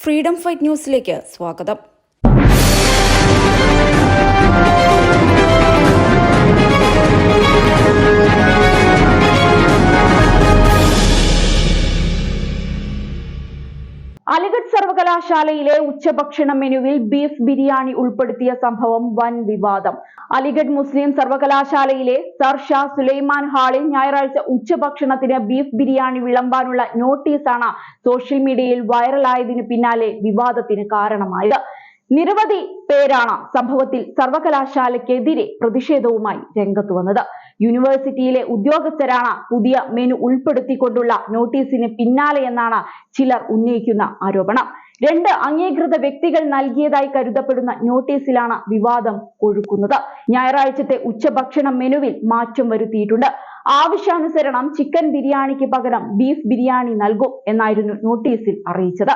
Freedom fight ന്യൂസിലേക്ക് സ്വാഗതം. അലിഗഡ് സർവകലാശാലയിലെ ഉച്ചഭക്ഷണ മെനുവിൽ ബീഫ് ബിരിയാണി ഉൾപ്പെടുത്തിയ സംഭവം വൻ വിവാദം. അലിഗഡ് മുസ്ലിം സർവകലാശാലയിലെ സർ ഷാ സുലൈമാൻ ഹാളിൽ ഞായറാഴ്ച ഉച്ചഭക്ഷണത്തിന് ബീഫ് ബിരിയാണി വിളമ്പാനുള്ള നോട്ടീസാണ് സോഷ്യൽ മീഡിയയിൽ വൈറലായതിനു പിന്നാലെ വിവാദത്തിന് കാരണമായത്. നിരവധി പേരാണ് സംഭവത്തിൽ സർവകലാശാലയ്ക്കെതിരെ പ്രതിഷേധവുമായി രംഗത്ത് വന്നത്. യൂണിവേഴ്സിറ്റിയിലെ ഉദ്യോഗസ്ഥരാണ് പുതിയ മെനു ഉൾപ്പെടുത്തിക്കൊണ്ടുള്ള നോട്ടീസിന് പിന്നാലെയെന്നാണ് ചിലർ ഉന്നയിക്കുന്ന ആരോപണം. 2 അംഗീകൃത വ്യക്തികൾ നൽകിയതായി കരുതപ്പെടുന്ന നോട്ടീസിലാണ് വിവാദം കൊഴുക്കുന്നത്. ഞായറാഴ്ചത്തെ ഉച്ചഭക്ഷണ മെനുവിൽ മാറ്റം വരുത്തിയിട്ടുണ്ട്. ആവശ്യാനുസരണം ചിക്കൻ ബിരിയാണിക്ക് പകരം ബീഫ് ബിരിയാണി നൽകും എന്നായിരുന്നു നോട്ടീസിൽ അറിയിച്ചത്.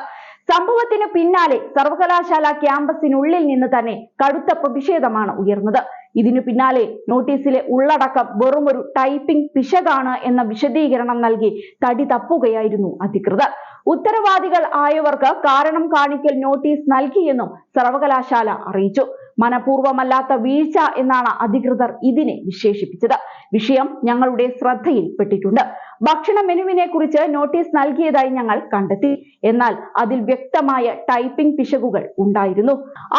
സംഭവത്തിന് പിന്നാലെ സർവകലാശാല ക്യാമ്പസിനുള്ളിൽ നിന്ന് തന്നെ കടുത്ത പ്രതിഷേധമാണ് ഉയർന്നത്. ഇതിനു പിന്നാലെ നോട്ടീസിലെ ഉള്ളടക്കം വെറുമൊരു ടൈപ്പിംഗ് പിശകാണ് എന്ന വിശദീകരണം നൽകി തടി തപ്പുകയായിരുന്നു അധികൃതർ. ഉത്തരവാദികൾ ആയവർക്ക് കാരണം കാണിക്കൽ നോട്ടീസ് നൽകിയെന്നും സർവകലാശാല അറിയിച്ചു. മനഃപൂർവ്വമല്ലാത്ത വീഴ്ച എന്നാണ് അധികൃതർ ഇതിനെ വിശേഷിപ്പിച്ചത്. വിഷയം ഞങ്ങളുടെ ശ്രദ്ധയിൽപ്പെട്ടിട്ടുണ്ട്. ഭക്ഷണ മെനുവിനെ കുറിച്ച് നോട്ടീസ് നൽകിയതായി ഞങ്ങൾ കണ്ടെത്തി. എന്നാൽ അതിൽ വ്യക്തമായ ടൈപ്പിംഗ് പിശകുകൾ ഉണ്ടായിരുന്നു.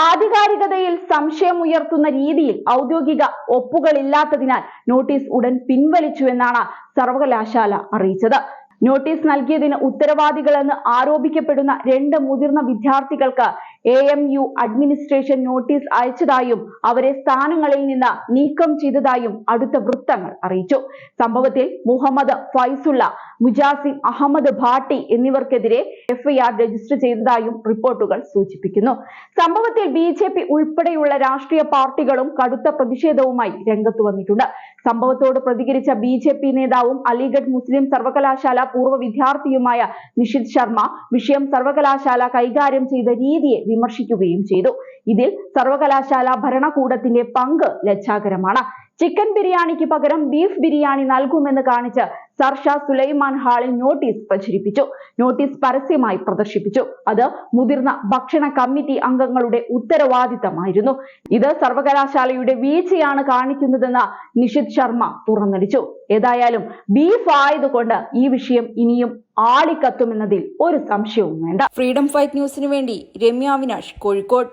ആധികാരികതയിൽ സംശയമുയർത്തുന്ന രീതിയിൽ ഔദ്യോഗിക ഒപ്പുകളില്ലാത്തതിനാൽ നോട്ടീസ് ഉടൻ പിൻവലിച്ചുവെന്നാണ് സർവകലാശാല അറിയിച്ചത്. നോട്ടീസ് നൽകിയതിന് ഉത്തരവാദികളെന്ന് ആരോപിക്കപ്പെടുന്ന 2 മുതിർന്ന വിദ്യാർത്ഥികൾക്ക് AMU അഡ്മിനിസ്ട്രേഷൻ നോട്ടീസ് അയച്ചതായും അവരെ സ്ഥാനങ്ങളിൽ നിന്ന് നീക്കം ചെയ്തതായും അടുത്ത വൃത്തങ്ങൾ അറിയിച്ചു. സംഭവത്തിൽ മുഹമ്മദ് ഫൈസുള്ള, മുജാസിം അഹമ്മദ് ഭാട്ടി എന്നിവർക്കെതിരെ FIR രജിസ്റ്റർ ചെയ്തതായും റിപ്പോർട്ടുകൾ സൂചിപ്പിക്കുന്നു. സംഭവത്തിൽ BJP ഉൾപ്പെടെയുള്ള രാഷ്ട്രീയ പാർട്ടികളും കടുത്ത പ്രതിഷേധവുമായി രംഗത്ത് വന്നിട്ടുണ്ട്. സംഭവത്തോട് പ്രതികരിച്ച BJP നേതാവും അലിഗഡ് മുസ്ലിം സർവകലാശാല പൂർവ്വ വിദ്യാർത്ഥിയുമായ നിഷിത് ശർമ്മ വിഷയം സർവകലാശാല കൈകാര്യം ചെയ്ത രീതിയെ വിമർശിക്കുകയും ചെയ്തു. ഇതിൽ സർവകലാശാല ഭരണകൂടത്തിന്റെ പങ്ക് ലജ്ജാകരമാണ്. ചിക്കൻ ബിരിയാണിക്ക് പകരം ബീഫ് ബിരിയാണി നൽകുമെന്ന് കാണിച്ച് സർ ഷാ സുലൈമാൻ ഹാളിൽ നോട്ടീസ് പ്രചരിപ്പിച്ചു. നോട്ടീസ് പരസ്യമായി പ്രദർശിപ്പിച്ചു. അത് മുതിർന്ന ഭക്ഷണ കമ്മിറ്റി അംഗങ്ങളുടെ ഉത്തരവാദിത്തമായിരുന്നു. ഇത് സർവകലാശാലയുടെ വീഴ്ചയാണ് കാണിക്കുന്നതെന്ന് നിഷിത് ശർമ്മ തുറന്നടിച്ചു. ഏതായാലും ബീഫ് ആയതുകൊണ്ട് ഈ വിഷയം ഇനിയും ആളിക്കത്തുമെന്നതിൽ ഒരു സംശയവും വേണ്ട. ഫ്രീഡം ഫൈറ്റ് ന്യൂസിനു വേണ്ടി രമ്യ അവിനാഷ്, കോഴിക്കോട്.